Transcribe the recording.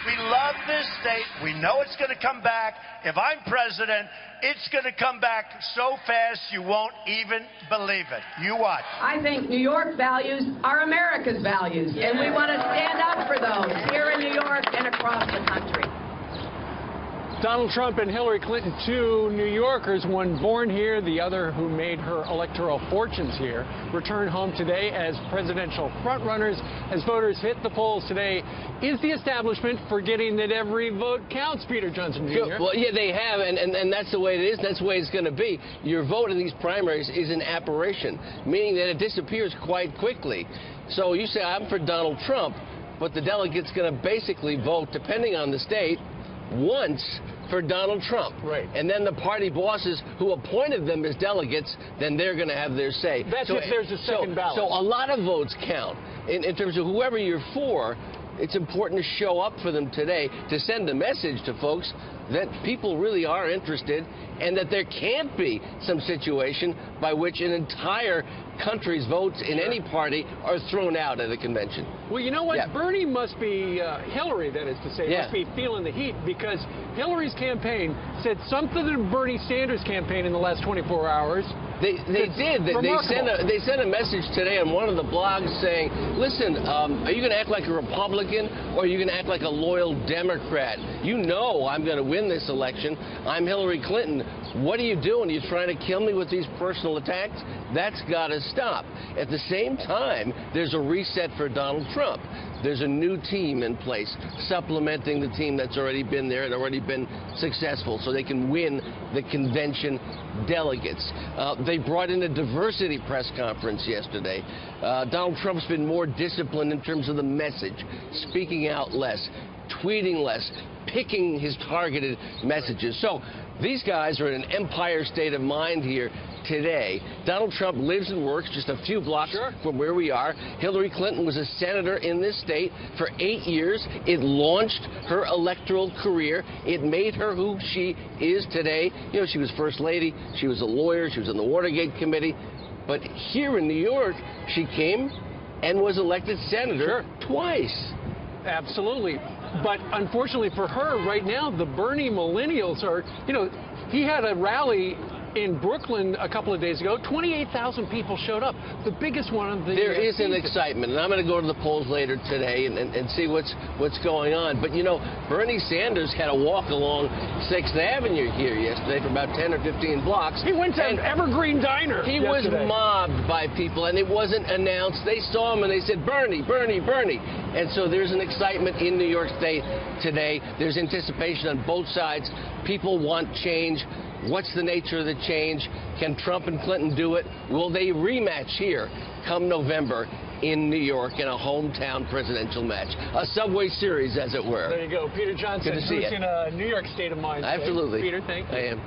We love this state. We know it's going to come back. If I'm president, it's going to come back so fast you won't even believe it. You watch. I think New York values are America's values, and we want to stand up for those here in New York and across the country. Donald Trump and Hillary Clinton, two New Yorkers, one born here, the other who made her electoral fortunes here, return home today as presidential frontrunners as voters hit the polls today. Is the establishment forgetting that every vote counts, Peter Johnson Jr.? Well, yeah, they have, and that's the way it is. That's the way it's going to be. Your vote in these primaries is an apparition, meaning that it disappears quite quickly. So you say, I'm for Donald Trump, but the delegate's going to basically vote, depending on the state, once for Donald Trump. Right. And then the party bosses who appointed them as delegates, then they're going to have their say. That's if there's a second ballot. So a lot of votes count. In terms of whoever you're for, it's important to show up for them today to send a message to folks that people really are interested and that there can't be some situation by which an entire country's votes in any party are thrown out at a convention. Well, you know what? Yeah. Bernie must be, Hillary, that is to say, must be feeling the heat, because Hillary's campaign said something to Bernie Sanders' campaign in the last 24 hours. They did. They sent a message today on one of the blogs saying, listen, are you going to act like a Republican or are you going to act like a loyal Democrat? You know I'm going to win this election. I'm Hillary Clinton. What are you doing? Are you trying to kill me with these personal attacks? That's got to stop. At the same time, there's a reset for Donald Trump. There's a new team in place, supplementing the team that's already been there and already been successful, so they can win the convention delegates. They brought in a diversity press conference yesterday. Donald Trump's been more disciplined in terms of the message, speaking out less, tweeting less, picking his targeted messages. So these guys are in an empire state of mind here today. Donald Trump lives and works just a few blocks from where we are. Hillary Clinton was a senator in this state for 8 years. It launched her electoral career. It made her who she is today. You know, she was First Lady. She was a lawyer. She was on the Watergate Committee. But here in New York, she came and was elected senator twice. Absolutely. But unfortunately for her, right now, the Bernie millennials are, you know, he had a rally in Brooklyn a couple of days ago. 28,000 people showed up, the biggest one of the There is an excitement, and I'm going to go to the polls later today and see what's going on. But, you know, Bernie Sanders had a walk along 6th Avenue here yesterday for about 10 or 15 blocks. He went to an Evergreen Diner. He was mobbed by people, and it wasn't announced. They saw him, and they said, Bernie, Bernie, Bernie. And so there's an excitement in New York State today. There's anticipation on both sides. People want change. What's the nature of the change? Can Trump and Clinton do it? Will they rematch here come November in New York in a hometown presidential match? A Subway Series, as it were. There you go. Peter Johnson, Good to see you. in a New York state of mind. Absolutely. Peter, thank you. I am.